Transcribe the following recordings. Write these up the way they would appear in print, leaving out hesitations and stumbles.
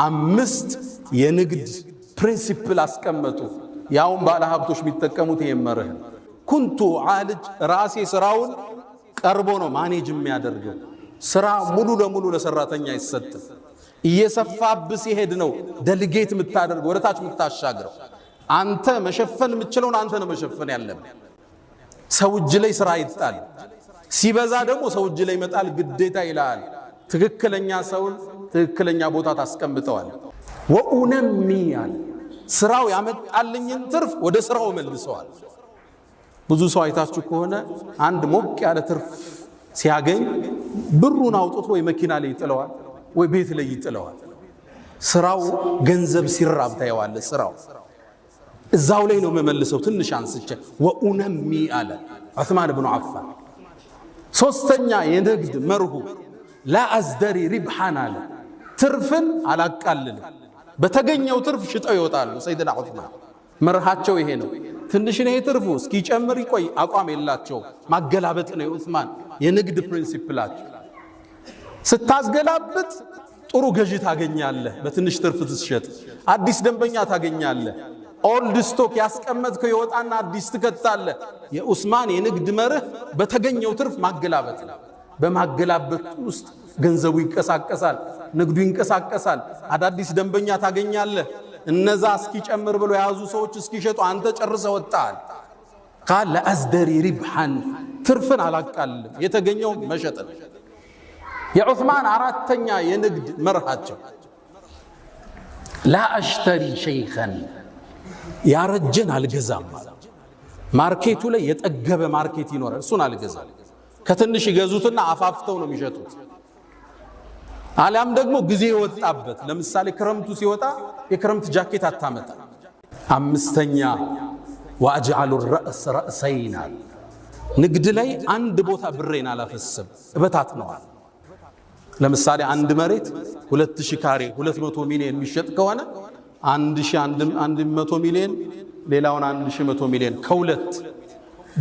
አምስት የንግድ ፕሪንሲፕል አስቀመጡ። ያውም ባለ ሀብቶች የሚጠቀሙት ይመረህ ኩንቱ ዓልጅ ራሴ ስራውን ቀርቦ ነው ማኔጅ የሚያደርገው። ስራ ሙሉ ለሙሉ ለሰራተኛ አይሰጥም። እየሰፋብስ ይሄድ ነው ደልጌት የምታደርገው ወደታች የምታሻግረው። አንተ መሸፈን የምትችለውን አንተ ነው መሸፈን ያለብህ። ሰው እጅ ላይ ስራ ይጣል፣ ሲበዛ ደግሞ ሰው እጅ ላይ መጣል ግዴታ ይላል። ትክክለኛ ሰውን ትክክለኛ ቦታ ታስቀምጠዋል። ወኡነሚ ያል ስራው ያመጣልኝን ትርፍ ወደ ስራው መልሰዋል። ብዙ ሰው አይታችሁ ከሆነ አንድ ሞቅ ያለ ትርፍ ሲያገኝ ብሩን አውጥቶ ወይ መኪና ላይ ይጥለዋል ወይ ቤት ላይ ይጥለዋል። ስራው ገንዘብ ሲራብ ታየዋለ። ስራው እዛው ላይ ነው መመልሰው። ትንሽ አንስቼ ወኡነሚ አለ ዑስማን ኢብኑ አፋን። ሶስተኛ የንግድ መርሁ ላ አዝደሪ ሪብሃን አለ ትርፍን አላቃልልም። በተገኘው ትርፍ ሽጠው ይወጣሉ። ሰይድና ዑስማን መርሃቸው ይሄ ነው። ትንሽ ነው ትርፉ እስኪጨምር ይቆይ አቋም የላቸው። ማገላበጥ ነው የዑስማን የንግድ ፕሪንሲፕላቸው። ስታስገላብጥ ጥሩ ገዢ ታገኛለህ፣ በትንሽ ትርፍ ትሸጥ አዲስ ደንበኛ ታገኛለህ። ኦልድ ስቶክ ያስቀመጥከው ይወጣና አዲስ ትከታለህ። የዑስማን የንግድ መርህ በተገኘው ትርፍ ማገላበጥ ነው። በማገላበጥ ውስጥ ገንዘቡ ይንቀሳቀሳል፣ ንግዱ ይንቀሳቀሳል፣ አዳዲስ ደንበኛ ታገኛለህ። እነዛ እስኪጨምር ብሎ የያዙ ሰዎች እስኪሸጡ አንተ ጨርሰህ ወጣል። ቃል ለአዝደሪ ሪብሃን ትርፍን አላቃልልም፣ የተገኘው መሸጥ ነው። የዑስማን አራተኛ የንግድ መርሃቸው ላ አሽተሪ ሸይኸን ያረጀን አልገዛም። ማርኬቱ ላይ የጠገበ ማርኬት ይኖራል፣ እሱን አልገዛም። ከትንሽ ይገዙትና አፋፍተው ነው የሚሸጡት። አሊያም ደግሞ ጊዜ የወጣበት ለምሳሌ ክረምቱ ሲወጣ የክረምት ጃኬት አታመጣ። አምስተኛ ወአጅዓሉ الرأس رأسين ንግድ ላይ አንድ ቦታ ብሬን አላፈስም እበታት ነው። ለምሳሌ አንድ መሬት 2000 ካሬ 200 ሚሊዮን የሚሸጥ ከሆነ 1100 ሚሊዮን ሌላውን 1100 ሚሊዮን ከሁለት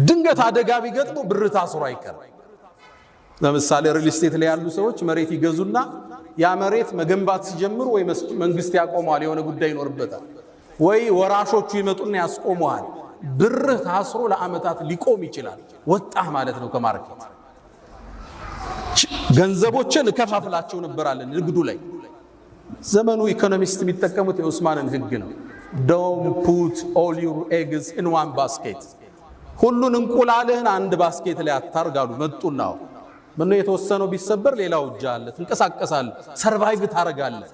ድንገት አደጋ ቢገጥሙ ብር ታስሮ አይቀር። ለምሳሌ ሪል ስቴት ላይ ያሉ ሰዎች መሬት ይገዙና ያ መሬት መገንባት ሲጀምሩ ወይ መንግስት ያቆመዋል፣ የሆነ ጉዳይ ይኖርበታል፣ ወይ ወራሾቹ ይመጡና ያስቆመዋል። ብር ታስሮ ለአመታት ሊቆም ይችላል። ወጣህ ማለት ነው ከማርኬት። ገንዘቦችን ከፋፍላቸው ነበራለን ንግዱ ላይ። ዘመኑ ኢኮኖሚስት የሚጠቀሙት የዑስማንን ህግ ነው። ዶንት ፑት ኦል ዩር ኤግስ ኢን ዋን ባስኬት፣ ሁሉን እንቁላልህን አንድ ባስኬት ላይ አታርጋሉ። መጡና ምን የተወሰነው ቢሰበር ሌላው እጅ አለ፣ ትንቀሳቀሳለህ፣ ሰርቫይቭ ታረጋለህ።